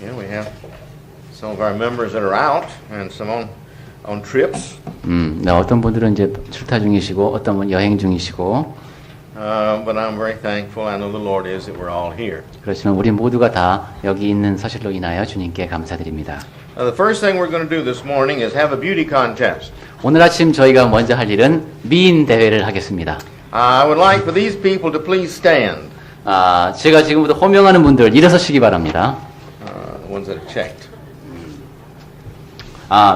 Yeah, we have some of our members that are out and some on trips. 네, 어떤 분들은 이제 출타 중이시고 어떤 분 여행 중이시고. But I'm very thankful. I know the Lord is that we're all here. 그렇지만 우리 모두가 다 여기 있는 사실로 인하여 주님께 감사드립니다. The first thing we're going to do this morning is have a beauty contest. 오늘 아침 저희가 먼저 할 일은 미인 대회를 하겠습니다. I would like for these people to please stand. 제가 지금부터 호명하는 분들 일어서시기 바랍니다. The ones that are checked.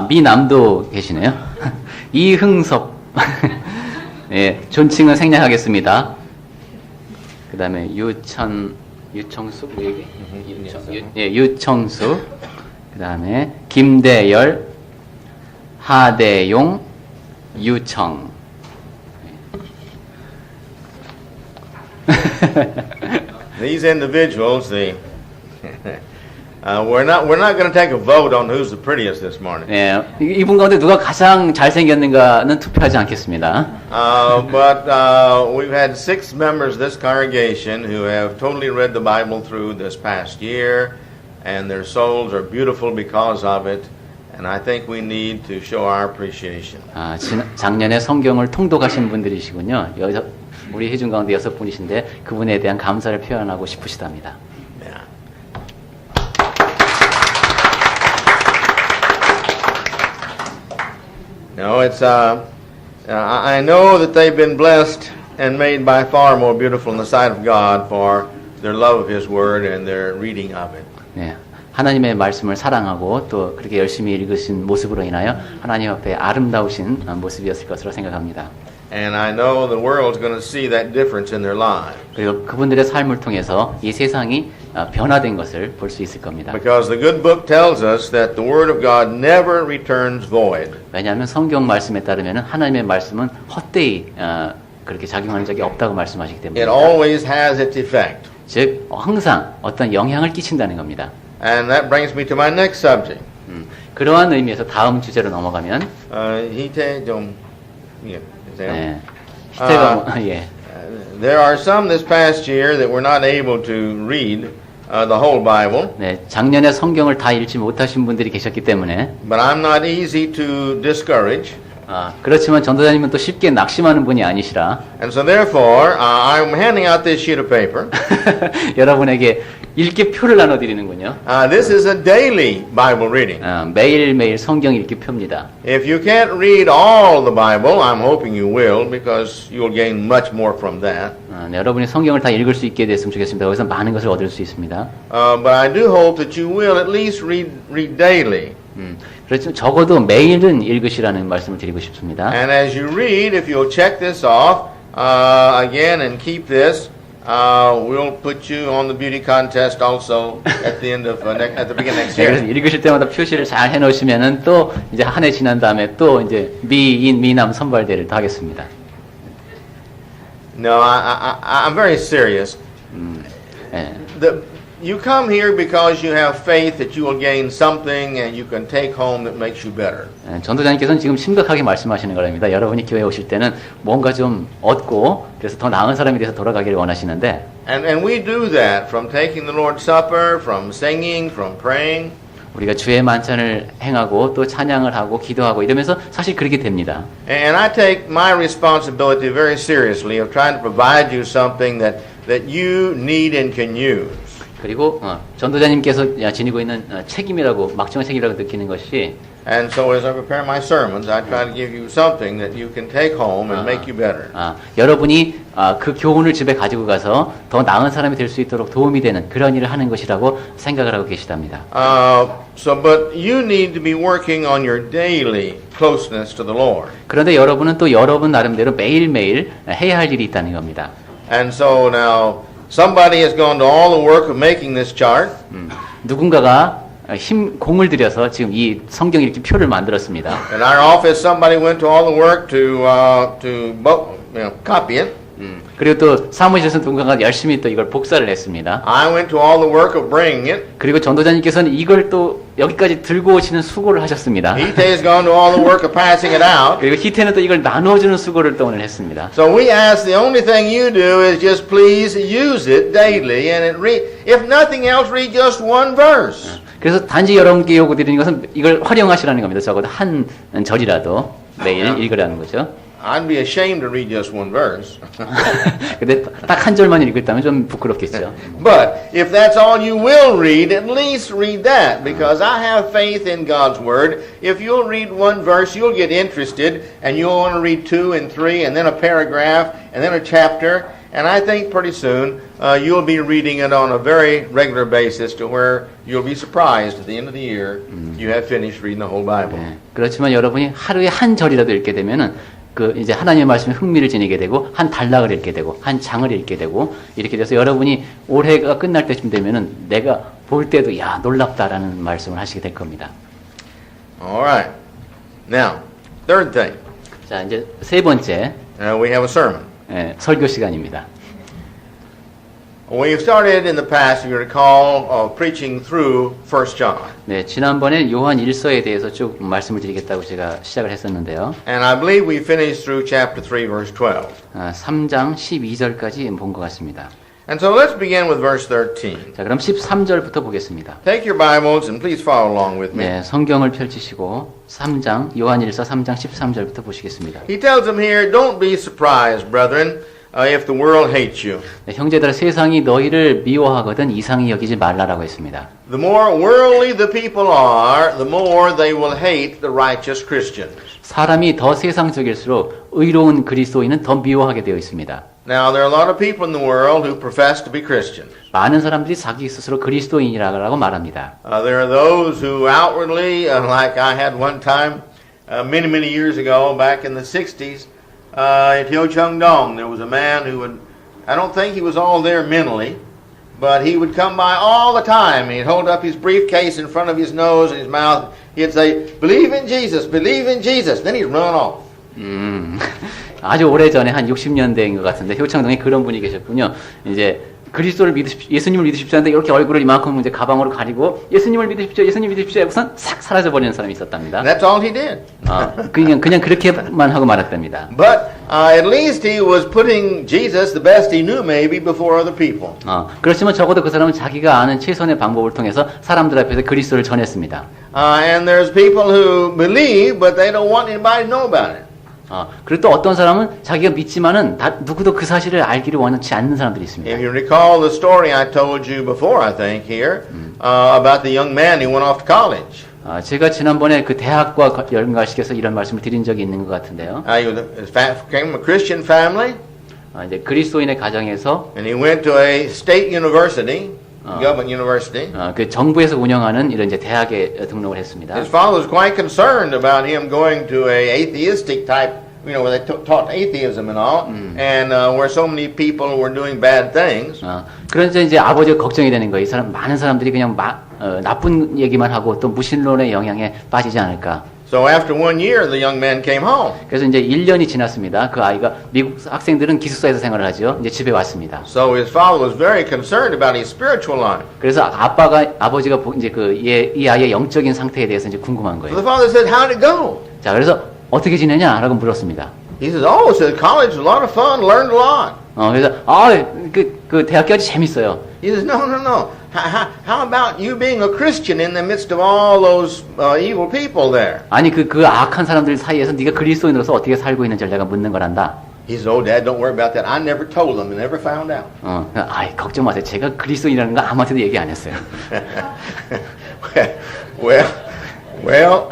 미남도 계시네요. 이흥섭. 예, 존칭은 생략하겠습니다. 그 다음에 유청수, 유청수. 그 다음에 김대열, 하대용, 유청. These individuals, we're not going to take a vote on who's the prettiest this morning. 예, 이분 가운데 누가 가장 잘생겼는가는 투표하지 않겠습니다. But we've had 6 members of this congregation who have totally read the Bible through this past year, and their souls are beautiful because of it. And I think we need to show our appreciation. 작년에 성경을 통독하신 분들이시군요. 우리 회중 가운데 6분이신데 그분에 대한 감사를 표현하고 싶으시답니다. Yeah. No, it's I know that they've been blessed and made by far more beautiful in the sight of God for their love of His Word and their reading of it. 네, 하나님의 말씀을 사랑하고 또 그렇게 열심히 읽으신 모습으로 인하여 하나님 앞에 아름다우신 모습이었을 것으로 생각합니다. And I know the world's going to see that difference in their lives. 그리고 그분들의 삶을 통해서 이 세상이 변화된 것을 볼 수 있을 겁니다. Because the good book tells us that the Word of God never returns void. 왜냐하면 성경 말씀에 따르면 하나님의 말씀은 헛되이 그렇게 작용하는 적이 없다고 말씀하시기 It 때문입니다. always has its effect. 즉 항상 어떤 영향을 끼친다는 겁니다. And that brings me to my next subject. 그러한 의미에서 다음 주제로 넘어가면 희태 좀 네, 희태가 예. There are some this past year that were not able to read the whole Bible. 네, 작년에 성경을 다 읽지 못하신 분들이 계셨기 때문에. But I'm not easy to discourage. 그렇지만 전도자님은 또 쉽게 낙심하는 분이 아니시라. And so therefore, I'm handing out this sheet of paper. 여러분에게 읽기 표를 나눠 드리는군요. This is a daily Bible reading. 매일매일 성경 읽기 표입니다. If you can't read all the Bible, I'm hoping you will, because you'll gain much more from that. 네, 여러분이 성경을 다 읽을 수 있게 됐으면 좋겠습니다. 거기서 많은 것을 얻을 수 있습니다. But I do hope that you will at least read daily. 그렇지만 적어도 매일은 읽으시라는 말씀을 드리고 싶습니다. And as you read, if you'll check this off again and keep this, we'll put you on the beauty contest also at the end of at the beginning next 네, 그래서 year. 읽으실 때마다 표시를 잘 해놓으시면은 또 이제 한 해 지난 다음에 또 이제 미인 미남 선발대를 또 하겠습니다. No, I'm very serious. 네. You come here because you have faith that you will gain something and you can take home that makes you better. 전도자님께서는 지금 심각하게 말씀하시는 거랍니다. 여러분이 교회에 오실 때는 뭔가 좀 얻고 그래서 더 나은 사람이 돼서 돌아가기를 원하시는데. And we do that from taking the Lord's Supper, from singing, from praying. 우리가 주의 만찬을 행하고 또 찬양을 하고 기도하고 이러면서 사실 그렇게 됩니다. And I take my responsibility very seriously of trying to provide you something that you need and can use. 그리고 전도자님께서 지니고 있는 책임이라고 막중한 책임이라고 느끼는 것이. And so as I prepare my sermons, I try to give you something that you can take home and make you better. 여러분이 그 교훈을 집에 가지고 가서 더 나은 사람이 될 수 있도록 도움이 되는 그런 일을 하는 것이라고 생각을 하고 계시답니다. But you need to be working on your daily closeness to the Lord. 그런데 여러분은 또 여러분 나름대로 매일매일 해야 할 일이 있다는 겁니다. And so now somebody has gone to all the work of making this chart. 누군가가 공을 들여서 지금 이 성경 읽기 표를 만들었습니다. In our office, somebody went to all the work to copy it. 그리고 또 사무실에서 누군가가 열심히 또 이걸 복사를 했습니다. I went to all the work of bringing it. 그리고 전도자님께서는 이걸 또 여기까지 들고 오시는 수고를 하셨습니다. Hite has gone to all the work of passing it out. 그리고 히테는 또 이걸 나눠주는 수고를 또 오늘 했습니다. So we ask the only thing you do is just please use it daily, and if nothing else, read just one verse. 그래서 단지 여러분께 요구드리는 것은 이걸 활용하시라는 겁니다. 적어도 한 절이라도 매일 읽으라는 거죠. I'd be ashamed to read just one verse. 근데 딱 한 절만 읽었다면 좀 부끄럽겠죠. But if that's all you will read, at least read that, because I have faith in God's Word. If you'll read one verse, you'll get interested, and you'll want to read 2 and 3, and then a paragraph, and then a chapter, and I think pretty soon you'll be reading it on a very regular basis to where you'll be surprised at the end of the year you have finished reading the whole Bible. 네. 그렇지만 여러분이 하루에 한 절이라도 읽게 되면은 그 이제 하나님의 말씀에 흥미를 지니게 되고 한 단락을 읽게 되고 한 장을 읽게 되고 이렇게 돼서 여러분이 올해가 끝날 때쯤 되면은 내가 볼 때도 야 놀랍다라는 말씀을 하시게 될 겁니다. All right. Now, third thing, 자 이제 세 번째 we have a sermon. 설교 시간입니다. We've started in the past, if you recall, preaching through 1 John. 네, 지난번에 요한 1서에 대해서 쭉 말씀을 드리겠다고 제가 시작을 했었는데요. And I believe we finished through chapter 3, verse 12. 3장 12절까지 본 것 같습니다. And so let's begin with verse 13. 자, 그럼 13절부터 보겠습니다. Take your Bibles and please follow along with me. 네, 성경을 펼치시고 3장 요한 1서 3장 13절부터 보시겠습니다. He tells them here, don't be surprised, brethren, if the world hates you. 네, 형제들아 세상이 너희를 미워하거든 이상히 여기지 말라라고 했습니다. The more worldly the people are, the more they will hate the righteous Christians. 사람이 더 세상적일수록 의로운 그리스도인은 더 미워하게 되어 있습니다. Now, there are a lot of people in the world who profess to be Christians. 많은 사람들이 자기 스스로 그리스도인이라고 말합니다. There are those who outwardly, like I had one time many, many years ago, back in the 60s, at Hyocheongdong, there was a man who would, I don't think he was all there mentally, but he would come by all the time. He'd hold up his briefcase in front of his nose and his mouth. He'd say, believe in Jesus, believe in Jesus. Then he'd run off. 아주 오래전에 한 60년대인 것 같은데 효창동에 그런 분이 계셨군요. 이제 그리스도를 예수님을 믿으십시오 하는데 이렇게 얼굴을 이만큼 이제 가방으로 가리고 예수님을 믿으십시오, 예수님 믿으십시오 하고선 싹 사라져 버리는 사람이 있었답니다. And that's all he did. 그냥 그렇게만 하고 말았답니다. But at least he was putting Jesus, the best he knew maybe, before other people. 그렇지만 적어도 그 사람은 자기가 아는 최선의 방법을 통해서 사람들 앞에서 그리스도를 전했습니다. And there's people who believe, but they don't want anybody to know about it. 그리고 또 어떤 사람은 자기가 믿지만은 누구도 그 사실을 알기를 원치 않는 사람들이 있습니다. If you recall the story I told you before, I think here, about the young man who went off to college. 제가 지난번에 그 대학과 연관시켜서 이런 말씀을 드린 적이 있는 것 같은데요. He came from a Christian family. 이제 그리스도인의 가정에서 And he went to a state university, government university. 그 정부에서 운영하는 이런 이제 대학에 등록을 했습니다. His father was quite concerned about him going to a atheistic type, where they taught atheism and all, and where so many people were doing bad things. 그래서 이제 아버지가 걱정이 되는 거예요. 이 사람 많은 사람들이 그냥 나쁜 얘기만 하고 또 무신론의 영향에 빠지지 않을까. So after 1 year, the young man came home. 그래서 이제 1년이 지났습니다. 그 아이가 미국 학생들은 기숙사에서 생활을 하죠. 이제 집에 왔습니다. So his father was very concerned about his spiritual life. 그래서 아버지가 이제 이 아이의 영적인 상태에 대해서 이제 궁금한 So 거예요. the father said, "How did it go?" 자, 그래서 어떻게 지내냐라고 물었습니다. He says, "Oh, said college was a lot of fun, learned a lot." 그래서 그 대학교 아주 재밌어요. He says, "No. How about you being a Christian in the midst of all those evil people there?" 아니 그 악한 사람들 사이에서 네가 그리스도인으로서 어떻게 살고 있는지 내가 묻는 거란다. He says, "Oh, Dad, don't worry about that. I never told them and never found out." 걱정 마세요. 제가 그리스도인이라는 거 아무한테도 얘기 안 했어요. well,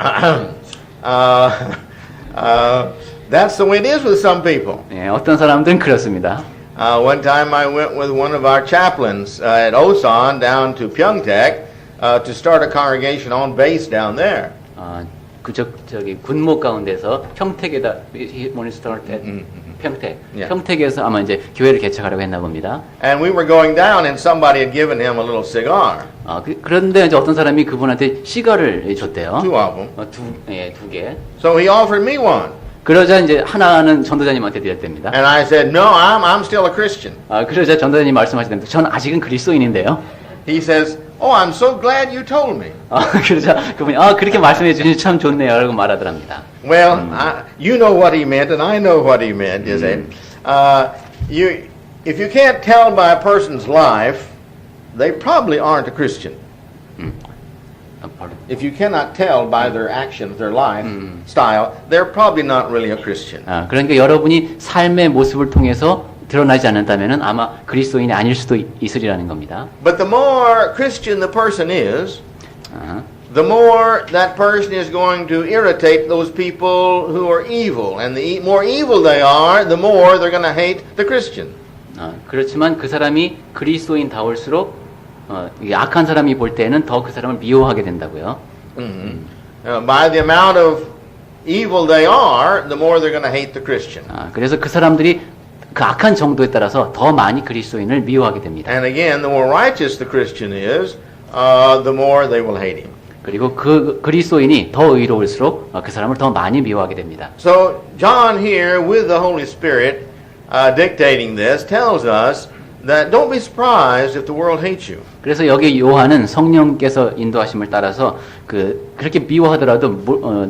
that's the way it is with some people. 네, 어떤 사람들은 그렇습니다. One time I went with one of our chaplains at Osan down to Pyeongtaek to start a congregation on base down there. 저기 군목 가운데서 평택에다 평택에서 아마 이제 교회를 개척하려고 했나 봅니다. And we were going down, and somebody had given him a little cigar. 그런데 이제 어떤 사람이 그분한테 시가를 줬대요. Two of them. 두 개. So he offered me one. 그러자 이제 하나는 전도자님한테 드렸답니다. And I said, "No, I'm still a Christian." 그러자 전도자님 말씀하시던데, 전 아직은 그리스도인인데요. He says, "Oh, I'm so glad you told me." 그러자 그분이 그렇게 말씀해 주시니 참 좋네요라고 말하더랍니다. Well, you know what he meant, and I know what he meant. Is it? If you can't tell by a person's life, they probably aren't a Christian. if you cannot tell by their actions, their life style, they're probably not really a Christian. 그러니까 여러분이 삶의 모습을 통해서 드러나지 않는다면은 아마 그리스도인이 아닐 수도 있으리라는 겁니다. But the more Christian the person is, the more that person is going to irritate those people who are evil. And the more evil they are, the more they're going to hate the Christian. 그렇지만 그 사람이 그리스도인다울수록 이게 악한 사람이 볼 때는 더 그 사람을 미워하게 된다고요. By the amount of evil they are, the more they're going to hate the Christian. 그래서 그 사람들이 그 악한 정도에 따라서 더 많이 그리스도인을 미워하게 됩니다. And again, the more righteous the Christian is, the more they will hate him. 그리고 그 그리스도인이 더 의로울수록 그 사람을 더 많이 미워하게 됩니다. So John here, with the Holy Spirit dictating this, tells us that don't be surprised if the world hates you. 그래서 여기 요한은 성령께서 인도하심을 따라서 그렇게 미워하더라도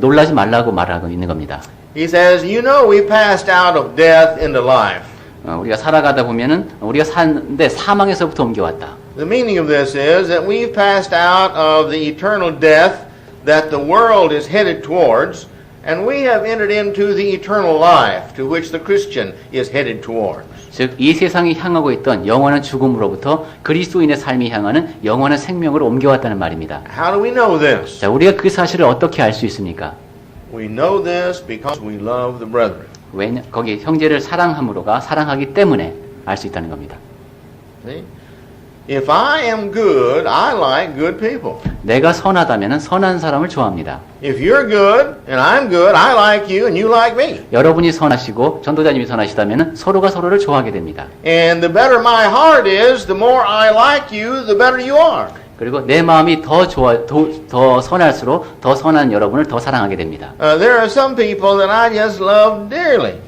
놀라지 말라고 말하고 있는 겁니다. He says, you know, we passed out of death into life. 우리가 살아가다 보면은 우리가 사는데 사망에서부터 옮겨왔다. The meaning of this is that we've passed out of the eternal death that the world is headed towards, and we have entered into the eternal life to which the Christian is headed towards. 즉, 이 세상이 향하고 있던 영원한 죽음으로부터 그리스도인의 삶이 향하는 영원한 생명으로 옮겨왔다는 말입니다. How do we know this? 자, 우리가 그 사실을 어떻게 알 수 있습니까? We know this because we love the brethren. 왜냐, 거기 형제를 사랑함으로가 사랑하기 때문에 알 수 있다는 겁니다. See? If I am good, I like good people. 내가 선하다면 선한 사람을 좋아합니다. If you're good and I'm good, I like you and you like me. 여러분이 선하시고 전도자님이 선하시다면 서로가 서로를 좋아하게 됩니다. And the better my heart is, the more I like you, the better you are. 그리고 내 마음이 더 선할수록 더 선한 여러분을 더 사랑하게 됩니다. There are some people that I just love dearly.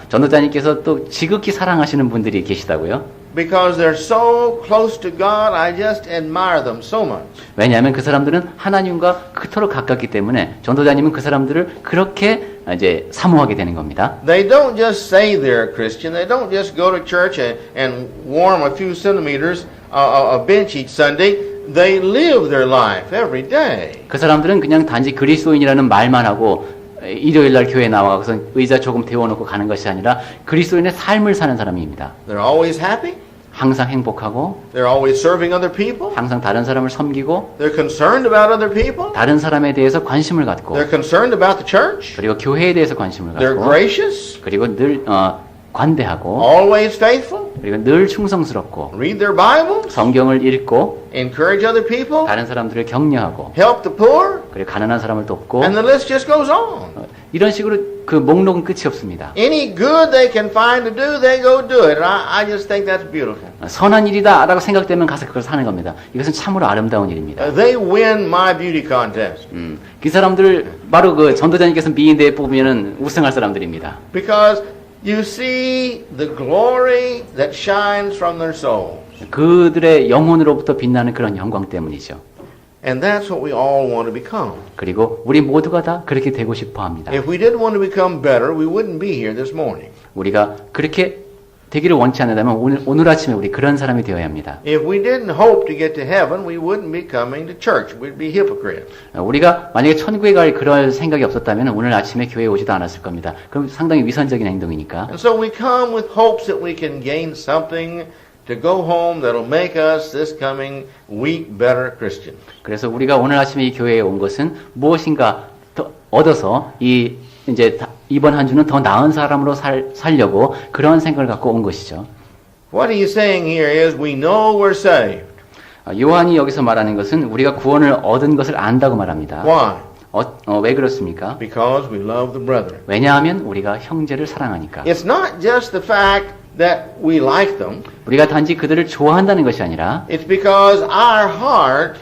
전도자님께서 또 지극히 사랑하시는 분들이 계시다고요? Because they're so close to God, I just admire them so much. 왜냐하면 그 사람들은 하나님과 그토록 가깝기 때문에 전도자님은 그 사람들을 그렇게 이제 사모하게 되는 겁니다. They don't just say they're a Christian. They don't just go to church and warm a few centimeters a bench each Sunday. They live their life every day. 그 사람들은 그냥 단지 그리스도인이라는 말만 하고 일요일 날 교회에 나와서 의자 조금 데워놓고 가는 것이 아니라 그리스도인의 삶을 사는 사람입니다. They're always happy. 항상 행복하고 They're always serving other people. 항상 다른 사람을 섬기고 They're concerned about other people. 다른 사람에 대해서 관심을 갖고 They're concerned about the church. 그리고 교회에 대해서 관심을 They're 갖고 gracious. 그리고 늘 관대하고 Always faithful. 그리고 늘 충성스럽고 Read their Bibles. 성경을 읽고 Encourage other people. 다른 사람들을 격려하고 Help the poor. 그리고 가난한 사람을 돕고 And the list just goes on. 이런 식으로 그 목록은 끝이 없습니다. Any good they can find to do, they go do it. And I just think that's beautiful. 선한 일이다라고 생각되면 가서 그걸 사는 겁니다. 이것은 참으로 아름다운 일입니다. They win my beauty contest. 그 사람들 바로 그 전도자님께서 미인대회 뽑으면은 우승할 사람들입니다. Because you see the glory that shines from their souls. 그들의 영혼으로부터 빛나는 그런 영광 때문이죠. And that's what we all want to become. 그리고 우리 모두가 다 그렇게 되고 싶어 합니다. If we didn't want to become better, we wouldn't be here this morning. 우리가 그렇게 되기를 원치 않는다면 오늘 아침에 우리 그런 사람이 되어야 합니다. If we didn't hope to get to heaven, we wouldn't be coming to church. We'd be hypocrites. 우리가 만약에 천국에 갈 그럴 생각이 없었다면 오늘 아침에 교회에 오지도 않았을 겁니다. 그럼 상당히 위선적인 행동이니까. And so we come with hopes that we can gain something to go home that'll make us this coming week better Christian. 그래서 우리가 오늘 아침에 이 교회에 온 것은 무엇인가 더 얻어서 이제 이번 한 주는 더 나은 사람으로 살려고 그런 생각을 갖고 온 것이죠. What he's saying here is we know we're saved. 요한이 여기서 말하는 것은 우리가 구원을 얻은 것을 안다고 말합니다. Why? 왜 그렇습니까? Because we love the brethren. 왜냐하면 우리가 형제를 사랑하니까. It's not just the fact that we like them. 우리가 단지 그들을 좋아한다는 것이 아니라 It's because our heart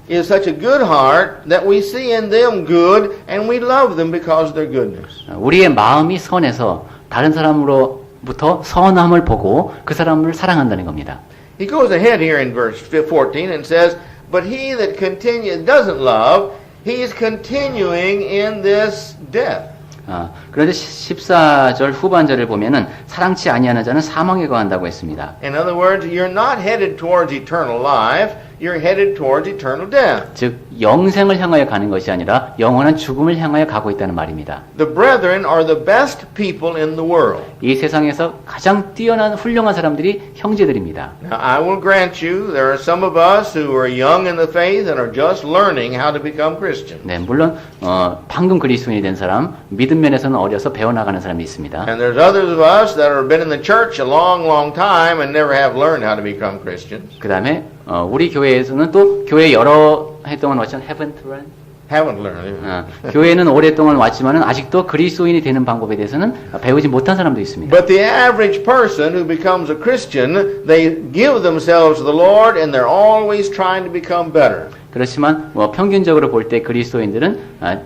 is such a good heart that we see in them good and we love them because of their goodness. 우리의 마음이 선해서 다른 사람으로부터 선함을 보고 그 사람을 사랑한다는 겁니다. He goes ahead here in verse 14 and says, "But he that doesn't love, he is continuing in this death." 그런데 14절 후반절을 보면은 사랑치 아니하는 자는 사망에 거한다고 했습니다. In other words, you're not headed towards eternal life. you're headed towards eternal death. 즉 영생을 향하여 가는 것이 아니라 영원한 죽음을 향하여 가고 있다는 말입니다. The brethren are the best people in the world. 이 세상에서 가장 뛰어난 훌륭한 사람들이 형제들입니다. Now, I will grant you, there are some of us who are young in the faith and are just learning how to become Christians. 네, 물론 방금 그리스도인이 된 사람, 믿음 면에서는 어려서 배워나가는 사람이 있습니다. And there's others of us that have been in the church a long, long time and never have learned how to become Christians. 그 다음에 우리 교회에서는 또 교회 여러 해 동안 왔지만 haven't learned. Haven't learned. 교회는 오랫동안 왔지만은 아직도 그리스도인이 되는 방법에 대해서는 배우지 못한 사람도 있습니다. But the average person who becomes a Christian, they give themselves to the Lord and they're always trying to become better. 그렇지만 평균적으로 볼 때 그리스도인들은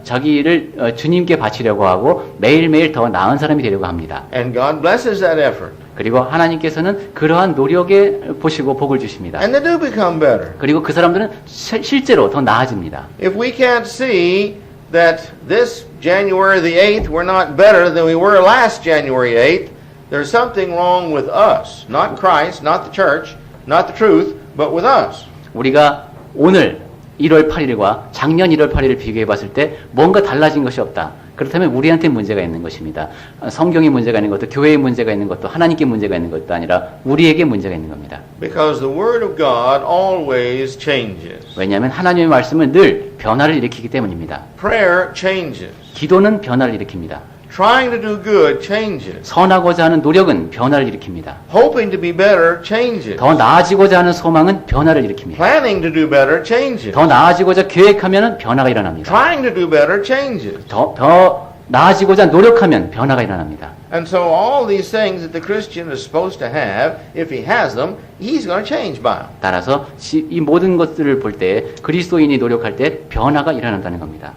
자기를 주님께 바치려고 하고 매일매일 더 나은 사람이 되려고 합니다. And God blesses that effort. 그리고 하나님께서는 그러한 노력에 보시고 복을 주십니다. And they do become better. 그리고 그 사람들은 실제로 더 나아집니다. If we can't see that this January the 8th we're not better than we were last January 8th, there's something wrong with us. Not Christ, not the church, not the truth, but with us. 우리가 오늘 1월 8일과 작년 1월 8일을 비교해 봤을 때 뭔가 달라진 것이 없다. 그렇다면 우리한테 문제가 있는 것입니다. 성경에 문제가 있는 것도 교회에 문제가 있는 것도 하나님께 문제가 있는 것도 아니라 우리에게 문제가 있는 겁니다. Because the word of God always changes. 왜냐하면 하나님의 말씀은 늘 변화를 일으키기 때문입니다. Prayer changes. 기도는 변화를 일으킵니다. Trying to do good changes. 선하고자 하는 노력은 변화를 일으킵니다. Hoping to be better changes. 더 나아지고자 하는 소망은 변화를 일으킵니다. Planning to do better changes. 더 나아지고자 계획하면 변화가 일어납니다. Trying to do better changes. 더 나아지고자 노력하면 변화가 일어납니다. And so all these things that the Christian is supposed to have, if he has them, he's going to change by them. 따라서 이 모든 것들을 볼 때 그리스도인이 노력할 때 변화가 일어난다는 겁니다.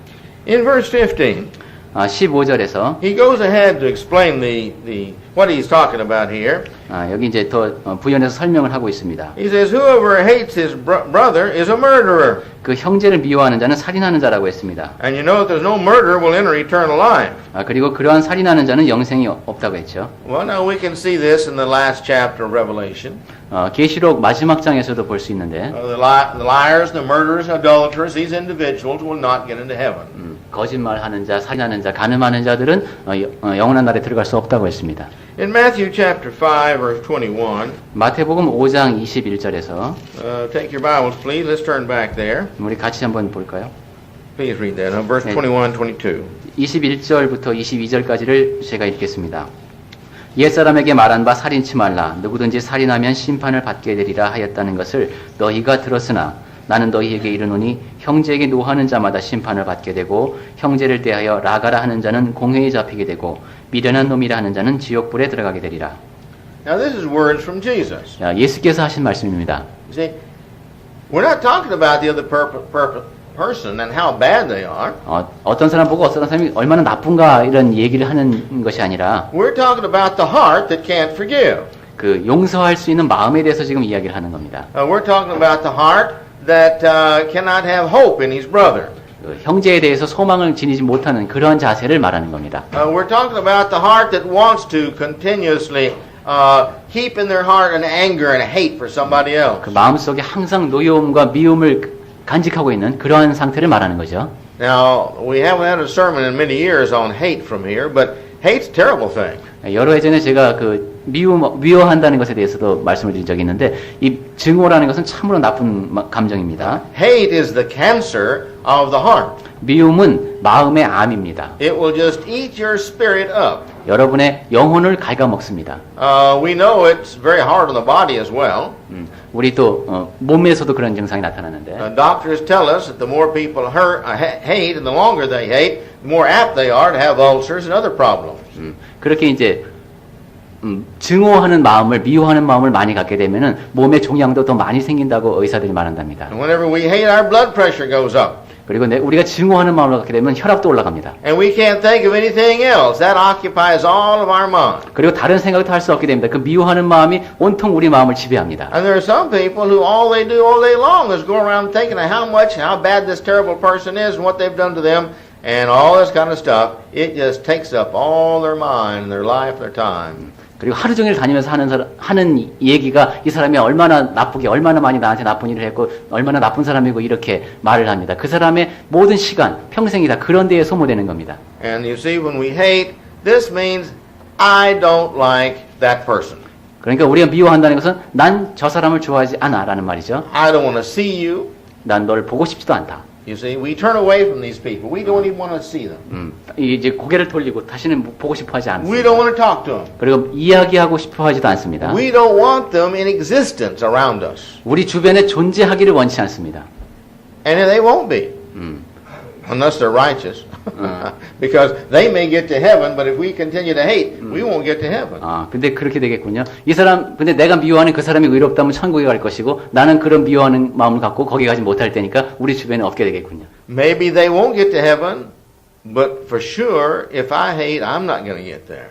In verse 15, 15절에서 he goes ahead to explain what he's talking about here. 여기 이제 더 부연해서 설명을 하고 있습니다. He says, whoever hates his brother is a murderer. 그 형제를 미워하는 자는 살인하는 자라고 했습니다. And you know that there's no murderer will enter eternal life. 그리고 그러한 살인하는 자는 영생이 없다고 했죠. Well, now we can see this in the last chapter of Revelation. 계시록 마지막 장에서도 볼 수 있는데 The liars, the murderers, adulterers, these individuals will not get into heaven. 거짓말하는 자, 살인하는 자, 간음하는 자들은 영원한 나라에 들어갈 수 없다고 했습니다. In Matthew chapter 5, verse 21, 마태복음 5장 21절에서 take your Bibles, please. Let's turn back there. 우리 같이 한번 볼까요? Please read that. Verse 21, 22. 21절부터 22절까지를 제가 읽겠습니다. 옛사람에게 말한 바 살인치 말라. 누구든지 살인하면 심판을 받게 되리라 하였다는 것을 너희가 들었으나 나는 너희에게 이르노니 형제에게 노하는 자마다 심판을 받게 되고 형제를 대하여 라가라 하는 자는 공회에 잡히게 되고 미련한 놈이라 하는 자는 지옥불에 들어가게 되리라. Now this is words from Jesus. 예수께서 하신 말씀입니다. You see, we're not talking about the other person and how bad they are. 어떤 사람 보고 어떤 사람이 얼마나 나쁜가 이런 얘기를 하는 것이 아니라 We're talking about the heart that can't forgive. 그 용서할 수 있는 마음에 대해서 지금 이야기를 하는 겁니다. We're talking about the heart that cannot have hope in his brother. 형제에 대해서 소망을 지니지 못하는 그러한 자세를 말하는 겁니다. We're talking about the heart that wants to continuously heap in their heart an anger and a hate for somebody else. 그 마음속에 항상 노여움과 미움을 간직하고 있는 그러한 상태를 말하는 거죠. Now, we haven't had a sermon in many years on hate from here, but hate's a terrible thing. 여러 해 전에 제가 그 미워한다는 것에 대해서도 말씀을 드린 적이 있는데 이 증오라는 것은 참으로 나쁜 감정입니다. Hate is the cancer of the heart. 미움은 마음의 암입니다. It will just eat your spirit up. 여러분의 영혼을 갉아먹습니다. We know it's very hard on the body as well. 우리 또 몸에서도 그런 증상이 나타나는데 Doctors tell us that the more people hate and the longer they hate, the more apt they are to have ulcers and other problems. 그렇게 이제 증오하는 마음을 미워하는 마음을 많이 갖게 되면은 몸의 종양도 더 많이 생긴다고 의사들이 말한답니다. And whenever we hate, our blood pressure goes up. 그리고 우리가 증오하는 마음을 갖게 되면 혈압도 올라갑니다. And we can't think of anything else. That occupies all of our mind. 그리고 다른 생각도 할 수 없게 됩니다. 그 미워하는 마음이 온통 우리 마음을 지배합니다. And there are some people who all they do all day long is go around thinking of how bad this terrible person is and what they've done to them and all this kind of stuff. It just takes up all their mind, their life, their time. 그리고 하루 종일 다니면서 하는 얘기가 이 사람이 얼마나 나쁘게, 얼마나 많이 나한테 나쁜 일을 했고, 얼마나 나쁜 사람이고, 이렇게 말을 합니다. 그 사람의 모든 시간, 평생이 다 그런 데에 소모되는 겁니다. And you see, when we hate, this means I don't like that person. 그러니까 우리가 미워한다는 것은 난 저 사람을 좋아하지 않아 라는 말이죠. I don't want to see you. 난 널 보고 싶지도 않다. You see, we turn away from these people. We don't even want to see them. 이제 고개를 돌리고 다시는 보고 싶어 하지 We 않습니다. don't want to talk to them. 그리고 이야기하고 싶어 하지도 않습니다. We don't want them in existence around us. 우리 주변에 존재하기를 원치 않습니다. And they won't be. Unless they're righteous. Because they may get to heaven, but if we continue to hate, we won't get to heaven. 근데 그렇게 되겠군요. 이 사람, 근데 내가 미워하는 그 사람이 의롭다면 천국에 갈 것이고, 나는 그런 미워하는 마음을 갖고 거기 가지 못할 테니까 우리 주변에 없게 되겠군요. Maybe they won't get to heaven, but for sure, if I hate, I'm not going to get there.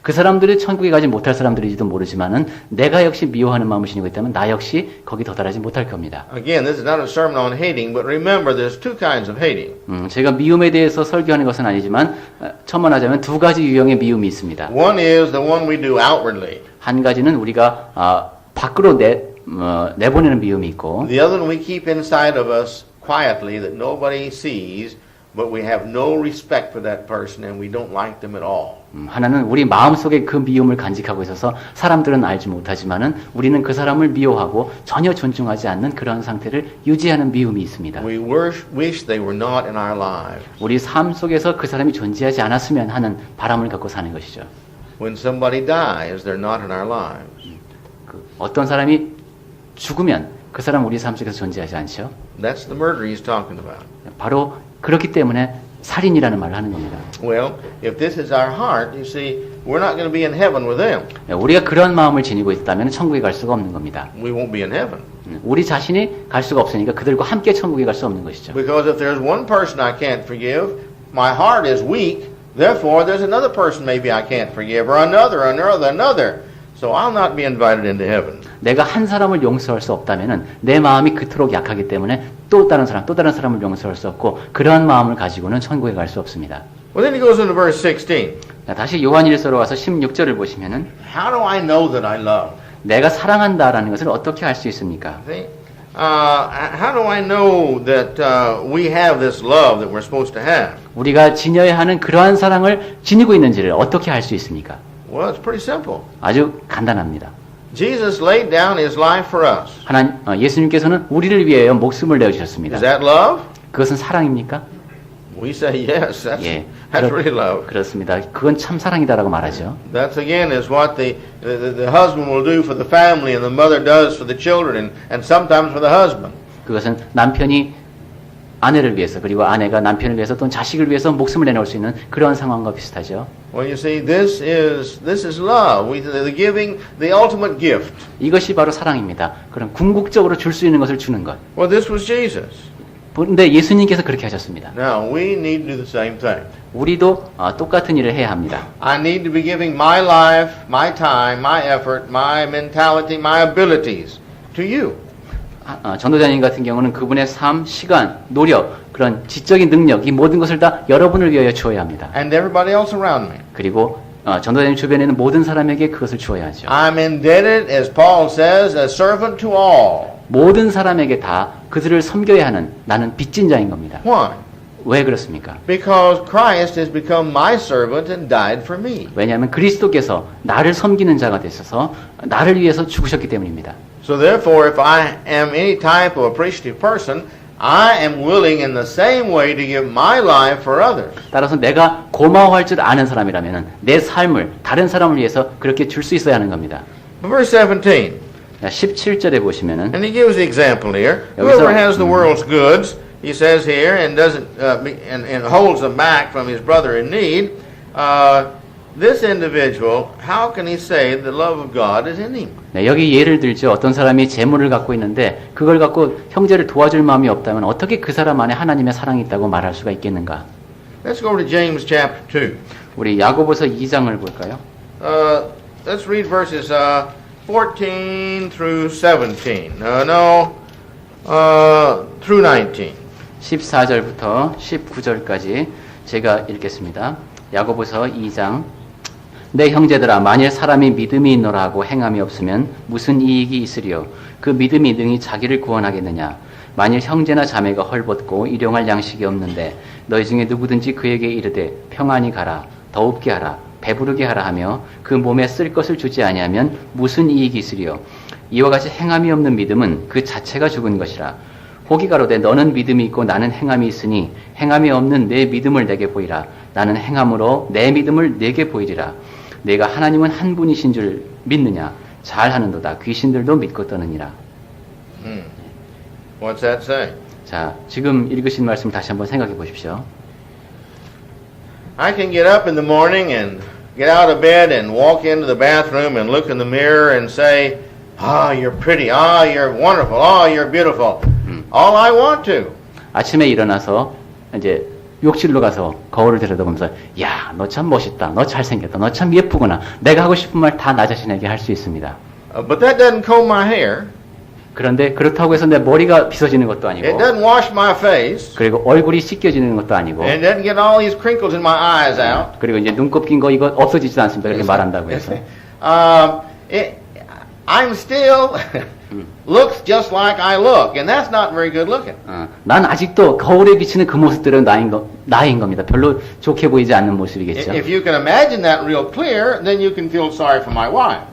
그 사람들이 천국에 가지 못할 사람들일지도 모르지만은, 내가 역시 미워하는 마음을 지니고 있다면, 나 역시 거기 도달하지 못할 겁니다. Again, this is not a sermon on hating, but remember there's two kinds of hating. 제가 미움에 대해서 설교하는 것은 아니지만, 첨언하자면 두 가지 유형의 미움이 있습니다. One is the one we do outwardly. 한 가지는 우리가 밖으로 내보내는 미움이 있고, The other one we keep inside of us quietly that nobody sees, but we have no respect for that person and we don't like them at all. 하나는 우리 마음속에 그 미움을 간직하고 있어서 사람들은 알지 못하지만은 우리는 그 사람을 미워하고 전혀 존중하지 않는 그런 상태를 유지하는 미움이 있습니다. We wish they were not in our lives. 우리 삶 속에서 그 사람이 존재하지 않았으면 하는 바람을 갖고 사는 것이죠. When somebody dies, they're not in our lives. 어떤 사람이 죽으면 그 사람 우리 삶 속에서 존재하지 않죠. That's the murder he's talking about. 바로 그렇기 때문에 살인이라는 말을 하는 겁니다. Well, if this is our heart, you see, we're not going to be in heaven with them. 우리가 그런 마음을 지니고 있다면 천국에 갈 수가 없는 겁니다. We won't be in heaven. 우리 자신이 갈 수가 없으니까 그들과 함께 천국에 갈 수 없는 것이죠. Because if there's one person I can't forgive, my heart is weak. Therefore, there's another person maybe I can't forgive, or another. So I'll not be invited into heaven. 내가 한 사람을 용서할 수 없다면은 내 마음이 그토록 약하기 때문에 또 다른 사람을 용서할 수 없고 그러한 마음을 가지고는 천국에 갈 수 없습니다. Well, then he goes into verse 16. 자, 다시 요한일서로 와서 16절을 보시면은 How do I know that I love? 내가 사랑한다라는 것을 어떻게 알 수 있습니까? See? How do I know that we have this love that we're supposed to have? 우리가 지녀야 하는 그러한 사랑을 지니고 있는지를 어떻게 알 수 있습니까? Well, it's pretty simple. 아주 간단합니다. Jesus laid down his life for us. 예수님께서는 우리를 위하여 목숨을 내어주셨습니다. Is that love? 그것은 사랑입니까? We say yes. 예, That's really love. 그렇습니다. 그건 참 사랑이다라고 말하죠. That's again is what the husband will do for the family and the mother does for the children and sometimes for the husband. 그것은 남편이 아내를 위해서 그리고 아내가 남편을 위해서 또는 자식을 위해서 목숨을 내놓을 수 있는 그런 상황과 비슷하죠. Well, you see, this is love. The giving, the ultimate gift. 이것이 바로 사랑입니다. 그럼 궁극적으로 줄 수 있는 것을 주는 것. Well, this was Jesus. 그런데 예수님께서 그렇게 하셨습니다. Now we need to do the same thing. 우리도 똑같은 일을 해야 합니다. I need to be giving my life, my time, my effort, my mentality, my abilities to you. 전도자님 같은 경우는 그분의 삶, 시간, 노력, 그런 지적인 능력, 이 모든 것을 다 여러분을 위하여 주어야 합니다. And everybody else around me. 그리고 전도자님 주변에 있는 모든 사람에게 그것을 주어야 하죠. I'm indebted, as Paul says, a servant to all. 모든 사람에게 다 그들을 섬겨야 하는 나는 빚진 자인 겁니다. Why? 왜 그렇습니까? Because Christ has become my servant and died for me. 왜냐하면 그리스도께서 나를 섬기는 자가 되셔서 나를 위해서 죽으셨기 때문입니다. So therefore, if I am any type of appreciative person, I am willing in the same way to give my life for others. 따라서 내가 고마워할 줄 아는 사람이라면 내 삶을 다른 사람을 위해서 그렇게 줄 수 있어야 하는 겁니다. Verse 17. 17절에 보시면은 And he gives the example here. 여기서- Whoever has the world's goods, he says here, and doesn't and holds them back from his brother in need, this individual, how can he say the love of God is in him? 네, 여기 예를 들죠. 어떤 사람이 재물을 갖고 있는데 그걸 갖고 형제를 도와줄 마음이 없다면 어떻게 그 사람 안에 하나님의 사랑이 있다고 말할 수가 있겠는가? Let's go to James chapter 2. 우리 야고보서 2장을 볼까요? Let's read verses 14 through 17. Through 19. 14절부터 19절까지 제가 읽겠습니다. 야고보서 2장 내 형제들아 만일 사람이 믿음이 있노라 하고 행함이 없으면 무슨 이익이 있으리요 그 믿음이 능히 자기를 구원하겠느냐 만일 형제나 자매가 헐벗고 일용할 양식이 없는데 너희 중에 누구든지 그에게 이르되 평안히 가라 더웁게 하라 배부르게 하라 하며 그 몸에 쓸 것을 주지 아니하면 무슨 이익이 있으리요 이와 같이 행함이 없는 믿음은 그 자체가 죽은 것이라 혹이 가로되 너는 믿음이 있고 나는 행함이 있으니 행함이 없는 내 믿음을 내게 보이라 나는 행함으로 내 믿음을 내게 보이리라 내가 하나님은 한 분이신 줄 믿느냐 잘하는도다 귀신들도 믿고 떠느니라. What's that say? 자, 지금 읽으신 말씀 다시 한번 생각해 보십시오. I can get up in the morning and get out of bed and walk into the bathroom and look in the mirror and say, ah, you're pretty, ah, you're wonderful, ah, you're beautiful. All I want to. 아침에 일어나서 이제 욕실로 가서 거울을 들여다보면서 야, 너 참 멋있다. 너 잘생겼다. 너 참 예쁘구나. 내가 하고 싶은 말 다 나 자신에게 할 수 있습니다. But that doesn't comb my hair. 그런데 그렇다고 해서 내 머리가 빗어지는 것도 아니고 It doesn't wash my face. 그리고 얼굴이 씻겨지는 것도 아니고 And it doesn't get all these crinkles in my eyes out. 그리고 이제 눈곱 낀 거 이거 없어지지도 않습니다. 그렇게 말한다고 해서. I'm still looks just like I look, and that's not very good looking. 난 아직도 거울에 비치는 그 모습들은 나인 겁니다. 별로 좋게 보이지 않는 모습이겠죠. If you can imagine that real clear, then you can feel sorry for my wife.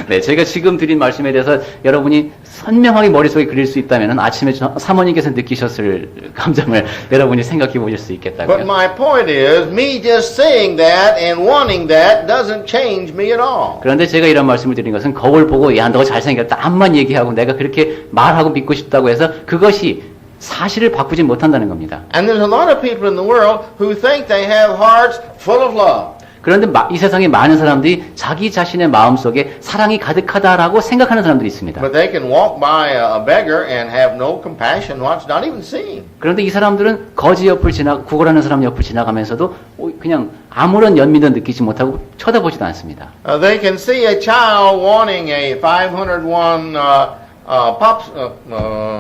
네, 제가 지금 드린 말씀에 대해서 여러분이 선명하게 머릿속에 그릴 수 있다면 아침에 사모님께서 느끼셨을 감정을 여러분이 생각해 보실 수 But 있겠다고요. my point is, me just saying that and wanting that doesn't change me at all. 그런데 제가 이런 말씀을 드린 것은 거울 보고 야, 너 잘생겼다 암만 얘기하고 내가 그렇게 말하고 믿고 싶다고 해서 그것이 사실을 바꾸지 못한다는 겁니다. And there's a lot of people in the world who think they have hearts full of love. 그런데 이 세상에 많은 사람들이 자기 자신의 마음속에 사랑이 가득하다라고 생각하는 사람들이 있습니다. But they can walk by a beggar and have no compassion, not even seeing. 그런데 이 사람들은 거지 옆을 구걸하는 사람 옆을 지나가면서도 그냥 아무런 연민도 느끼지 못하고 쳐다보지도 않습니다. They can see a child wanting a 501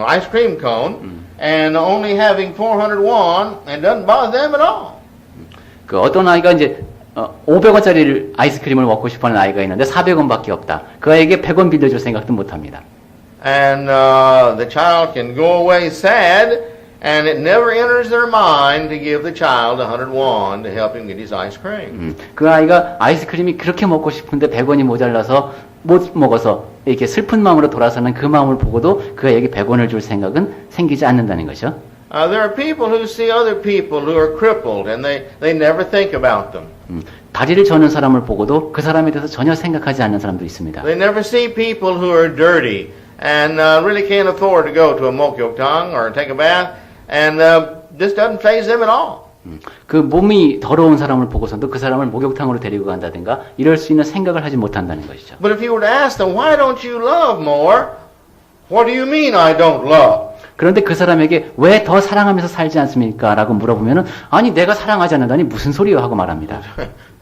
ice cream cone and only having 401 and doesn't bother them at all. 그 어떤 아이가 이제 500원짜리 아이스크림을 먹고 싶어하는 아이가 있는데 400원밖에 없다. 그 아이에게 100원 빌려줄 생각도 못합니다. And the child can go away sad, and it never enters their mind to give the child 101 to help him get his ice cream. 그 아이가 아이스크림이 그렇게 먹고 싶은데 100원이 모자라서 못 먹어서 이렇게 슬픈 마음으로 돌아서는 그 마음을 보고도 그 아이에게 100원을 줄 생각은 생기지 않는다는 거죠. There are people who see other people who are crippled, and they never think about them. 다리를 저는 사람을 보고도 그 사람에 대해서 전혀 생각하지 않는 사람도 있습니다. They never see people who are dirty and really can't afford to go to a mokyoktang or take a bath, and this doesn't faze them at all. 그 몸이 더러운 사람을 보고서도 그 사람을 목욕탕으로 데리고 간다든가 이럴 수 있는 생각을 하지 못한다는 것이죠. But if you were to ask them, why don't you love more? What do you mean I don't love? 그런데 그 사람에게 왜 더 사랑하면서 살지 않습니까? 라고 물어보면은 아니 내가 사랑하지 않는다니 무슨 소리요? 하고 말합니다.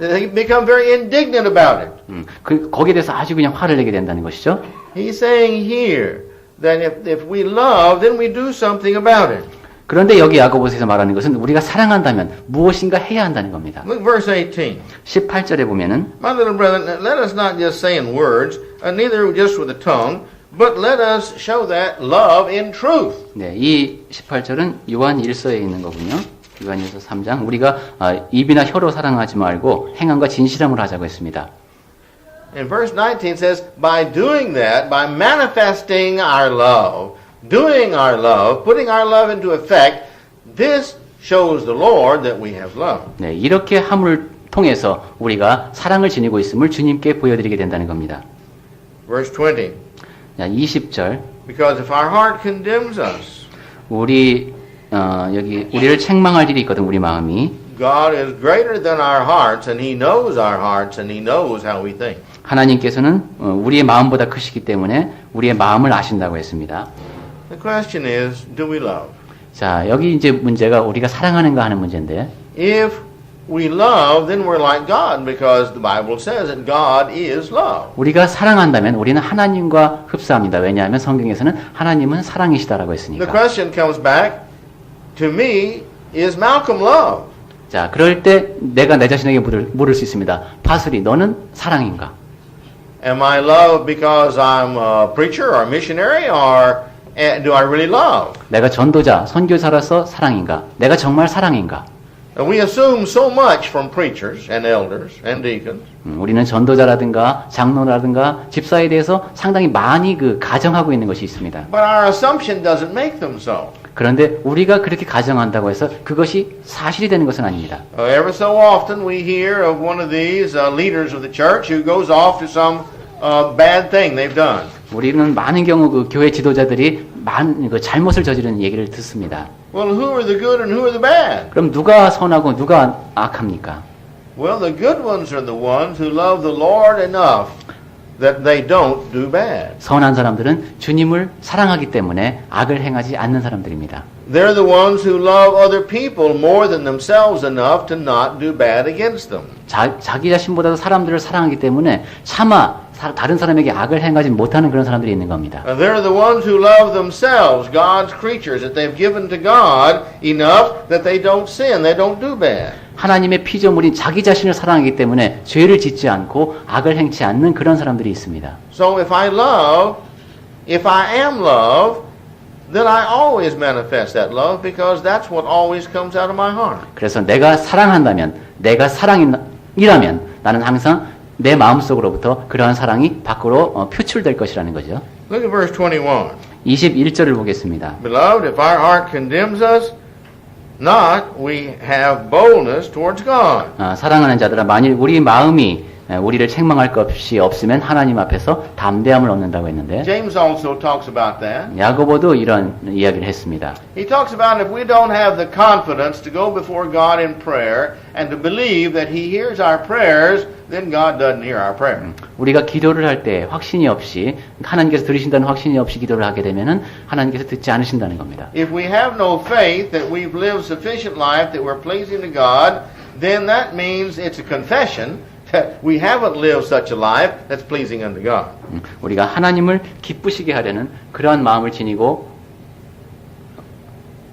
They become very indignant about it. 거기에 대해서 아주 그냥 화를 내게 된다는 것이죠. He's saying here that if we love, then we do something about it. 그런데 여기 야고보서에서 말하는 것은 우리가 사랑한다면 무엇인가 해야 한다는 겁니다. Look verse 18. 18절에 보면은 My little brethren, let us not just say in words, neither just with the tongue, but let us show that love in truth. 네, 이 18절은 요한 1서에 있는 거군요. 요한 1서 3장. 우리가 입이나 혀로 사랑하지 말고 행함과 진실함으로 하자고 했습니다. And verse 19 says, by doing that, by manifesting our love, doing our love, putting our love into effect, this shows the Lord that we have love. 네, 이렇게 함을 통해서 우리가 사랑을 지니고 있음을 주님께 보여드리게 된다는 겁니다. Verse 20. 자, 20절. Because if our heart condemns us, 여기 우리를 책망할 일이 있거든 우리 마음이. God is greater than our hearts, and He knows our hearts, and He knows how we think. 하나님께서는 우리의 마음보다 크시기 때문에 우리의 마음을 아신다고 했습니다. The question is, do we love? 자, 여기 이제 문제가 우리가 사랑하는가 하는 문제인데. If we love, then we're like God, because the Bible says that God is love. 우리가 사랑한다면 우리는 하나님과 흡사합니다. 왜냐하면 성경에서는 하나님은 사랑이시다라고 The 했으니까. question comes back to me, is Malcolm love? 자, 그럴 때 내가 내 자신에게 물을 수 있습니다. 파슬리, 너는 사랑인가? Am I loved because I'm a preacher or a missionary, or do I really love? 내가 전도자, 선교사라서 사랑인가? 내가 정말 사랑인가? We assume so much from preachers and elders and deacons. 우리는 전도자라든가 장로라든가 집사에 대해서 상당히 많이 가정하고 있는 것이 있습니다. But our assumption doesn't make them so. 그런데 우리가 그렇게 가정한다고 해서 그것이 사실이 되는 것은 아닙니다. Ever so often we hear of one of these leaders of the church who goes off to some bad thing they've done. 우리는 많은 경우 교회 지도자들이 잘못을 저지르는 얘기를 듣습니다. Well, who are the good and who are the bad? 그럼 누가 선하고 누가 악합니까? Well, the good ones are the ones who love the Lord enough that they don't do bad. 선한 사람들은 주님을 사랑하기 때문에 악을 행하지 않는 사람들입니다. They're the ones who love other people more than themselves enough to not do bad against them. 자기 자신보다도 사람들을 사랑하기 때문에 차마 다른 사람에게 악을 행하지 못하는 그런 사람들이 있는 겁니다. They're the ones who love themselves, God's creatures that they've given to God enough that they don't sin, they don't do bad. 하나님의 피조물인 자기 자신을 사랑하기 때문에 죄를 짓지 않고 악을 행치 않는 그런 사람들이 있습니다. So if I am love, then I always manifest that love because that's what always comes out of my heart. 그래서 내가 사랑한다면, 내가 사랑이라면 나는 항상 내 마음속으로부터 그러한 사랑이 밖으로 표출될 것이라는 거죠. Look at verse 21. 21절을 보겠습니다. Beloved, if our heart condemns us, not we have boldness towards God. 사랑하는 자들아, 만일 우리 마음이 우리를 책망할 것이 없으면 하나님 앞에서 담대함을 얻는다고 했는데 James also talks about that. 야고보도 이런 이야기를 했습니다. He talks about if we don't have the confidence to go before God in prayer and to believe that He hears our prayers, then God doesn't hear our prayer. 우리가 기도를 할 때 확신이 없이 하나님께서 들으신다는 확신이 없이 기도를 하게 되면은 하나님께서 듣지 않으신다는 겁니다. If we have no faith that we've lived sufficient life that we're pleasing to God, then that means it's a confession that we haven't lived such a life that's pleasing unto God. 우리가 하나님을 기쁘시게 하려는 그러한 마음을 지니고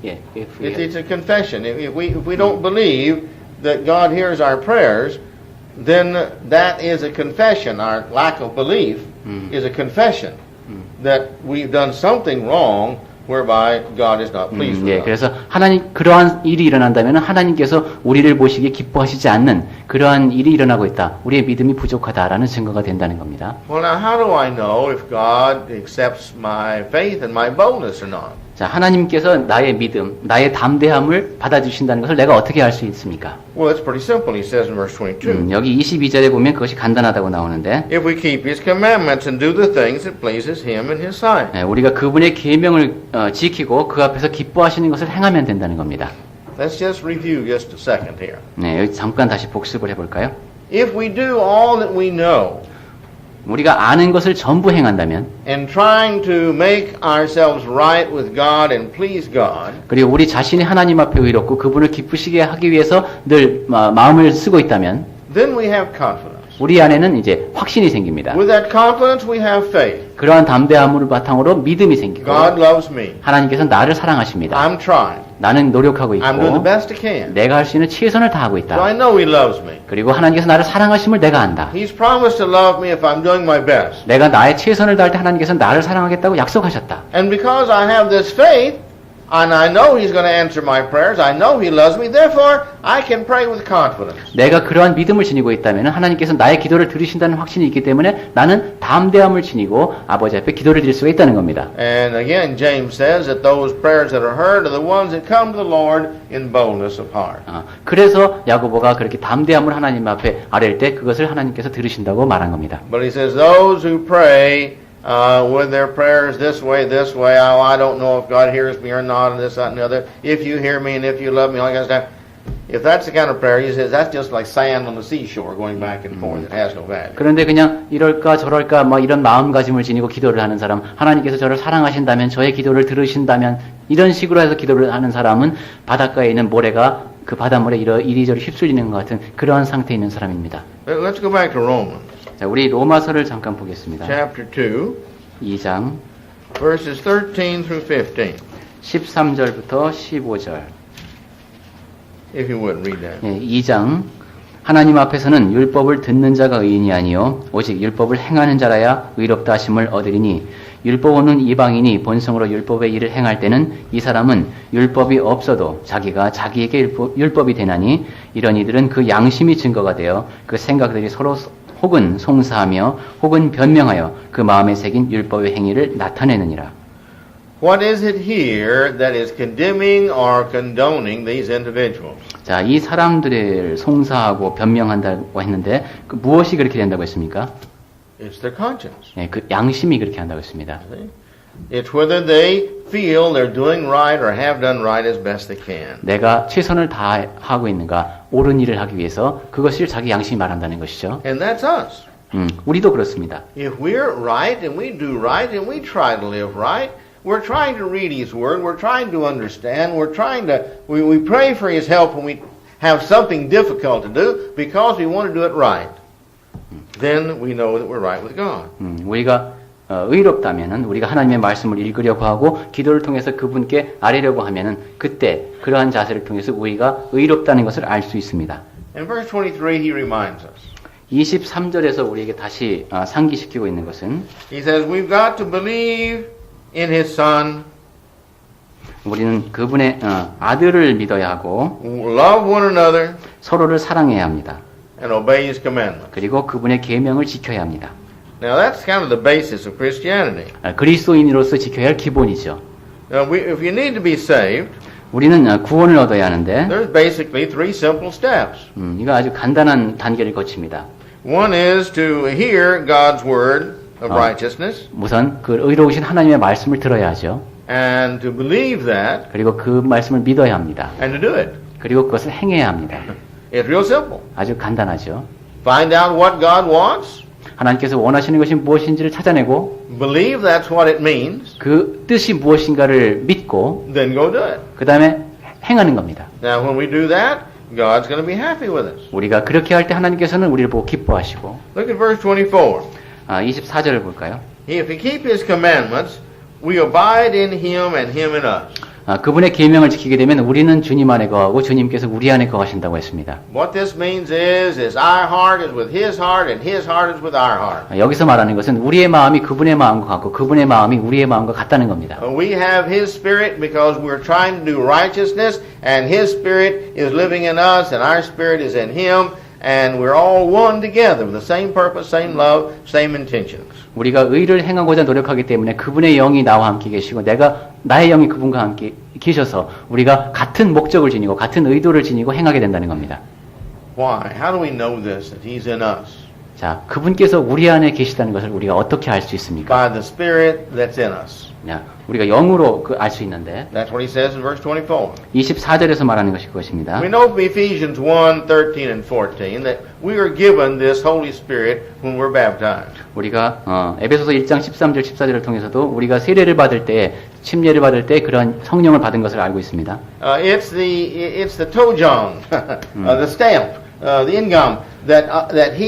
It's a confession. If we don't believe that God hears our prayers, then that is a confession. Our lack of belief is a confession that we've done something wrong whereby God is not pleased with us. 그래서 그러한 일이 일어난다면 하나님께서 우리를 보시기에 기뻐하시지 않는 그러한 일이 일어나고 있다. 우리의 믿음이 부족하다라는 증거가 된다는 겁니다. Well, now how do I know if God accepts my faith and my boldness or not? 자, 하나님께서 나의 믿음, 나의 담대함을 받아주신다는 것을 내가 어떻게 알 수 있습니까? Well, it's pretty simple. He says in verse 22. 여기 22절에 보면 그것이 간단하다고 나오는데 If we keep His commandments and do the things that pleases Him in His sight. 우리가 그분의 계명을 지키고 그 앞에서 기뻐하시는 것을 행하면 된다는 겁니다. Let's just review just a second here. 네, 여기 잠깐 다시 복습을 해볼까요? If we do all that we know 우리가 아는 것을 전부 행한다면 and trying to make ourselves right with God and please God, 그리고 우리 자신이 하나님 앞에 의롭고 그분을 기쁘시게 하기 위해서 늘 마음을 쓰고 있다면 then we have confidence. 우리 안에는 이제 확신이 생깁니다. With that confidence we have faith. 그러한 담대함을 바탕으로 믿음이 생기고 God loves me. 하나님께서 나를 사랑하십니다. I'm trying. 나는 노력하고 I'm doing the 있고 best I can. 내가 할 수 있는 최선을 다하고 So I 있다. know He loves me. 그리고 하나님께서 나를 사랑하심을 내가 안다. He's promised to love me if I'm doing my best. 내가 나의 최선을 다할 때 하나님께서 나를 사랑하겠다고 약속하셨다. And because I have this faith, and I know He's going to answer my prayers, I know He loves me, therefore I can pray with confidence. 내가 그러한 믿음을 지니고 있다면 하나님께서 나의 기도를 들으신다는 확신이 있기 때문에 나는 담대함을 지니고 아버지 앞에 기도를 드릴 수가 있다는 겁니다. And again, James says that those prayers that are heard are the ones that come to the Lord in boldness of heart. 그래서 야고보가 그렇게 담대함을 하나님 앞에 아랠 때 그것을 하나님께서 들으신다고 말한 겁니다. But he says those who pray with their prayers this way, oh, I don't know if God hears me or not, and this, that, and the other. If you hear me and if you love me, all that kind of stuff. If that's the kind of prayer, he says that's just like sand on the seashore going back and forth. It has no value. 그런데 그냥 이럴까 저럴까 뭐 이런 마음가짐을 지니고 기도를 하는 사람, 하나님께서 저를 사랑하신다면, 저의 기도를 들으신다면 이런 식으로 해서 기도를 하는 사람은 바닷가에 있는 모래가 그 바닷물에 이리저리 휩쓸리는 것 같은 그러한 상태에 있는 사람입니다. Let's go back to Romans. 자, 우리 로마서를 잠깐 보겠습니다. Chapter 2, 2장 verses 13 through 15. 13절부터 15절. if you would read that. 예, 2장 하나님 앞에서는 율법을 듣는 자가 의인이 아니요 오직 율법을 행하는 자라야 의롭다 하심을 얻으리니 율법은 이방인이 본성으로 율법의 일을 행할 때는 이 사람은 율법이 없어도 자기가 자기에게 율법이 되나니 이런 이들은 그 양심이 증거가 되어 그 생각들이 서로 혹은 송사하며 혹은 변명하여 그 마음에 새긴 율법의 행위를 나타내느니라. What is it here that is condemning or condoning these individuals? 자, 이 사람들을 송사하고 변명한다고 했는데 그 무엇이 그렇게 된다고 했습니까? It's their conscience. 예, 그 양심이 그렇게 한다고 했습니다. See? It's whether they feel they're doing right or have done right as best they can. 내가 최선을 다하고 있는가, 옳은 일을 하기 위해서 그것을 자기 양심이 말한다는 것이죠. And that's us. 우리도 그렇습니다. If we're right and we do right and we try to live right, we're trying to read His Word, we're trying to understand, we pray for His help when we have something difficult to do because we want to do it right. Then we know that we're right with God. 우리가 의롭다면은 우리가 하나님의 말씀을 읽으려고 하고 기도를 통해서 그분께 아뢰려고 하면은 그때 그러한 자세를 통해서 우리가 의롭다는 것을 알 수 있습니다. In verse 23 He reminds us. 23절에서 우리에게 다시 상기시키고 있는 것은 He says we've got to believe in His Son, 우리는 그분의 아들을 믿어야 하고 love one another, 서로를 사랑해야 합니다. and obey His commandments. 그리고 그분의 계명을 지켜야 합니다. Now that's kind of the basis of Christianity. 그리스도인으로서 지켜야 할 기본이죠. If you need to be saved, 우리는 구원을 얻어야 하는데 there's basically three simple steps. 이거 아주 간단한 단계를 거칩니다. One is to hear God's word of righteousness, 우선 그 의로우신 하나님의 말씀을 들어야 하죠. and to believe that, 그리고 그 말씀을 믿어야 합니다. and to do it. 그리고 그것을 행해야 합니다. It's real simple. 아주 간단하죠. Find out what God wants, 하나님께서 원하시는 것이 무엇인지를 찾아내고 believe that's what it means, 그 뜻이 무엇인가를 믿고 then go do it. 그 다음에 행하는 겁니다. Now when we do that, God's going to be happy with us. 우리가 그렇게 할 때 하나님께서는 우리를 보고 기뻐하시고 Look at verse 24. 24절을 볼까요? If we keep His commandments, we abide in Him and Him in us. 그분의 계명을 지키게 되면 우리는 주님 안에 거하고 주님께서 우리 안에 거하신다고 했습니다. What this means is our heart is with His heart and His heart is with our heart. 여기서 말하는 것은 우리의 마음이 그분의 마음과 같고 그분의 마음이 우리의 마음과 같다는 겁니다. We have His Spirit because we're trying to do righteousness and His Spirit is living in us and our Spirit is in Him and we're all one together with the same purpose, same love, same intentions. 우리가 의를 행하고자 노력하기 때문에 그분의 영이 나와 함께 계시고 나의 영이 그분과 함께 계셔서 우리가 같은 목적을 지니고 같은 의도를 지니고 행하게 된다는 겁니다. Why? How do we know this, that He's in us? 자, 그분께서 우리 안에 계시다는 것을 우리가 어떻게 알 수 있습니까? By the Spirit that's in us. 우리가 영으로 알 수 있는데 That's what He says in verse 24. 24절에서 말하는 것이 그것입니다. We know from Ephesians 1:13 and 14 that we are given this Holy Spirit when we're baptized. 우리가 에베소서 1장 13절 14절을 통해서도 우리가 세례를 받을 때 침례를 받을 때 그런 성령을 받은 것을 알고 있습니다. It's the tojong, the stamp, the ingam that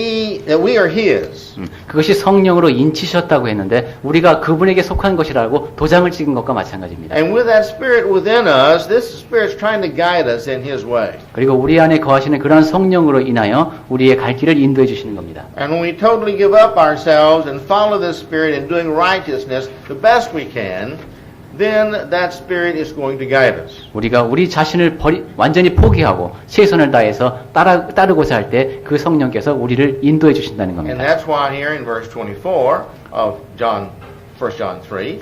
we are His. 그것이 성령으로 인치셨다고 했는데 우리가 그분에게 속한 것이라고 도장을 찍은 것과 마찬가지입니다. And with that Spirit within us, this Spirit's trying to guide us in His way. 그리고 우리 안에 거하시는 그러한 성령으로 인하여 우리의 갈 길을 인도해 주시는 겁니다. And when we totally give up ourselves and follow this Spirit in doing righteousness the best we can, then that Spirit is going to guide us. 우리가 우리 자신을 완전히 포기하고 최선을 다해서 따르고자 할 때 그 성령께서 우리를 인도해 주신다는 And 겁니다. that's why here in verse 24 of 1 John 3,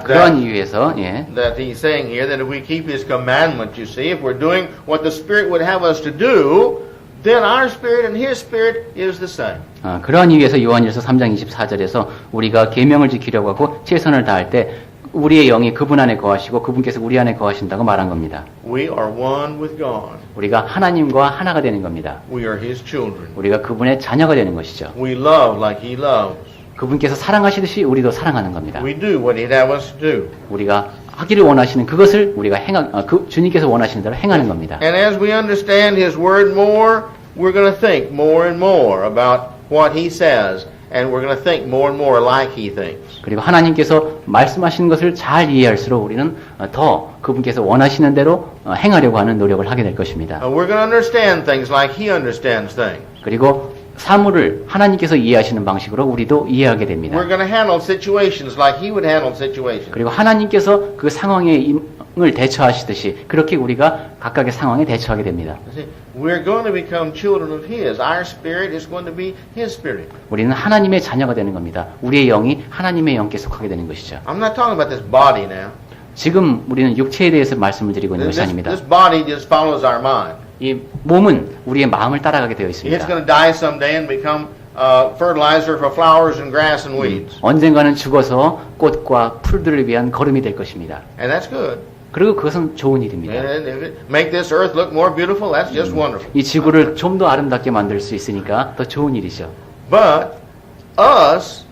그러한 이유에서 that he's saying here that if we keep His commandments, you see, if we're doing what the Spirit would have us to do, then our spirit and His Spirit is the same. 그러한 이유에서 요한일서 3장 24절에서 우리가 계명을 지키려고 하고 최선을 다할 때 우리의 영이 그분 안에 거하시고 그분께서 우리 안에 거하신다고 말한 겁니다. We are one with God. 우리가 하나님과 하나가 되는 겁니다. We are His children. 우리가 그분의 자녀가 되는 것이죠. We love like He loves. 그분께서 사랑하시듯이 우리도 사랑하는 겁니다. We do what He'd have us to do. 우리가 하기를 원하시는 그것을 우리가 주님께서 원하시는 대로 행하는 겁니다. And as we understand His Word more, we're going to think more and more about what He says and we're going to think more and more like He thinks. 그리고 하나님께서 말씀하시는 것을 잘 이해할수록 우리는 더 그분께서 원하시는 대로 행하려고 하는 노력을 하게 될 것입니다. We're going to understand things like He understands things. 그리고 사물을 하나님께서 이해하시는 방식으로 우리도 이해하게 됩니다. We're going to handle situations like He would handle situations. 그리고 하나님께서 그 상황에 을 대처하시듯이 그렇게 우리가 각각의 상황에 대처하게 됩니다. You see, we're going to become children of His. Our spirit is going to be His spirit. 우리는 하나님의 자녀가 되는 겁니다. 우리의 영이 하나님의 영께 속하게 되는 것이죠. I'm not talking about this body now. 지금 우리는 육체에 대해서 말씀을 드리고 있는 것이 아닙니다. This body just follows our mind. 이 몸은 우리의 마음을 따라가게 되어 It's 있습니다. going to die someday and become fertilizer for flowers and grass and weeds. 언젠가는 죽어서 꽃과 풀들을 위한 거름이 될 것입니다. And that's good. 그리고 그것은 좋은 일입니다. And if it make this earth look more beautiful, that's just wonderful. 이 지구를 좀 더 아름답게 만들 수 있으니까 더 좋은 일이죠. But us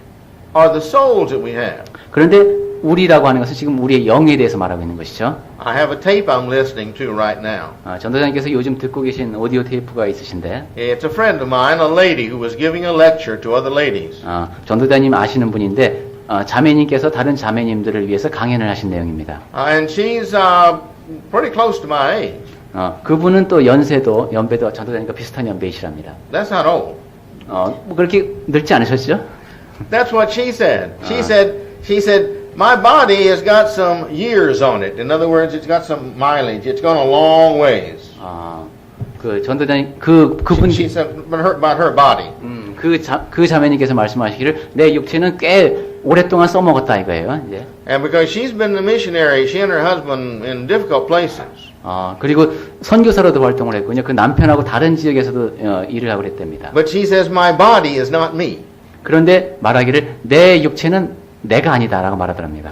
are the souls that we have. 그런데 우리라고 하는 것은 지금 우리의 영에 대해서 말하고 있는 것이죠. I have a tape I'm listening to right now. 전도사님께서 요즘 듣고 계신 오디오 테이프가 있으신데 It's a friend of mine, a lady who was giving a lecture to other ladies. 전도사님 아시는 분인데 자매님께서 다른 자매님들을 위해서 강연을 하신 내용입니다. And she's pretty close to my age. 그분은 또 연배도 전도사님과 비슷한 연배이시랍니다. That's not old. 뭐 그렇게 늙지 않으셨죠? That's what she said. She said, my body has got some years on it. In other words, it's got some mileage. It's gone a long ways. 그 전도사님 그분 She said about her body. 그 자매님께서 말씀하시기를 내 육체는 꽤 오랫동안 써먹었다 이거예요. 이제. And because she's been a missionary, she and her husband in difficult places. 그리고 선교사로도 활동을 했군요. 그 남편하고 다른 지역에서도 일을 하고 그랬답니다. But she says, my body is not me. 그런데 말하기를 내 육체는 내가 아니다라고 말하더랍니다.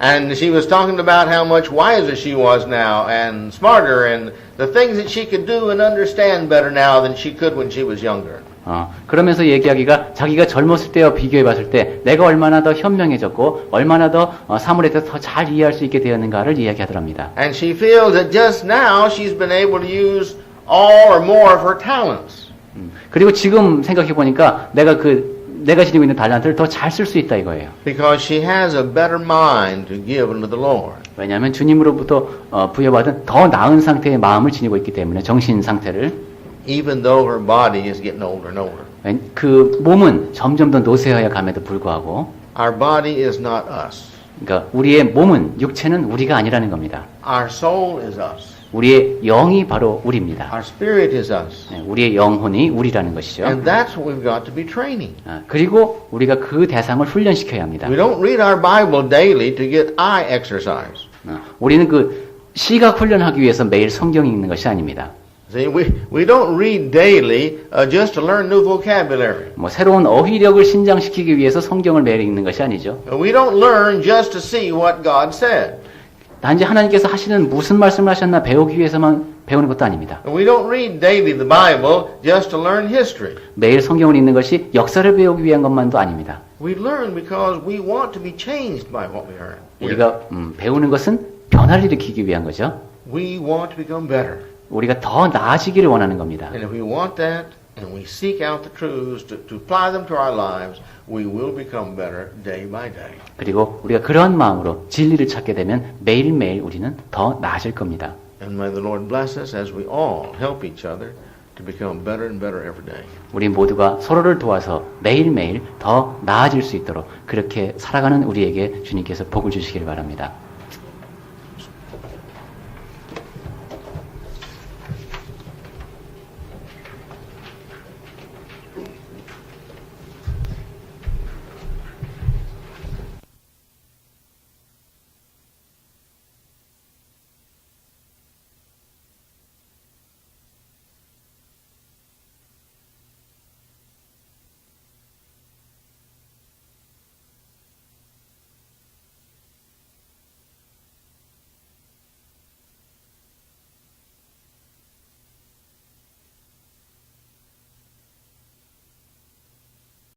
And she was talking about how much wiser she was now and smarter and the things that she could do and understand better now than she could when she was younger. 그러면서 얘기하기가 자기가 젊었을 때와 비교해 봤을 때 내가 얼마나 더 현명해졌고 얼마나 더 사물에 대해서 더 잘 이해할 수 있게 되었는가를 이야기하더랍니다. And she feels that just now she's been able to use all or more of her talents. 그리고 지금 생각해 보니까 내가 지니고 있는 달란트를 더 잘 쓸 수 있다 이거예요. Because she has a better mind to give unto the Lord. 왜냐하면 주님으로부터 부여받은 더 나은 상태의 마음을 지니고 있기 때문에 정신 상태를 Even though her body is getting older and older. 그 몸은 점점 더 노쇠하여 감에도 불구하고 Our body is not us. 그러니까 우리의 몸은 육체는 우리가 아니라는 겁니다. Our soul is us. 우리의 영이 바로 우리입니다. Our spirit is us. 우리의 영혼이 우리라는 것이죠. And that's what we've got to be training. 그리고 우리가 그 대상을 훈련시켜야 합니다. We don't read our Bible daily to get eye exercise. 우리는 그 시각 훈련하기 위해서 매일 성경 읽는 것이 아닙니다. See, we don't read daily just to learn new vocabulary. 뭐 새로운 어휘력을 신장시키기 위해서 성경을 매일 읽는 것이 아니죠. We don't learn just to see what God said. 단지 하나님께서 하시는 무슨 말씀을 하셨나 배우기 위해서만 배우는 것도 아닙니다. We don't read daily the Bible just to learn history. 매일 성경을 읽는 것이 역사를 배우기 위한 것만도 아닙니다. We learn because we want to be changed by what we heard. 우리가 배우는 것은 변화를 일으키기 위한 거죠. We want to become better. 우리가 더 나아지기를 원하는 겁니다. And if we want that and we seek out the truths to apply them to our lives, we will become better day by day. 그리고 우리가 그러한 마음으로 진리를 찾게 되면 매일매일 우리는 더 나아질 겁니다. And may the Lord bless us as we all help each other to become better and better every day. 우리 모두가 서로를 도와서 매일매일 더 나아질 수 있도록 그렇게 살아가는 우리에게 주님께서 복을 주시길 바랍니다.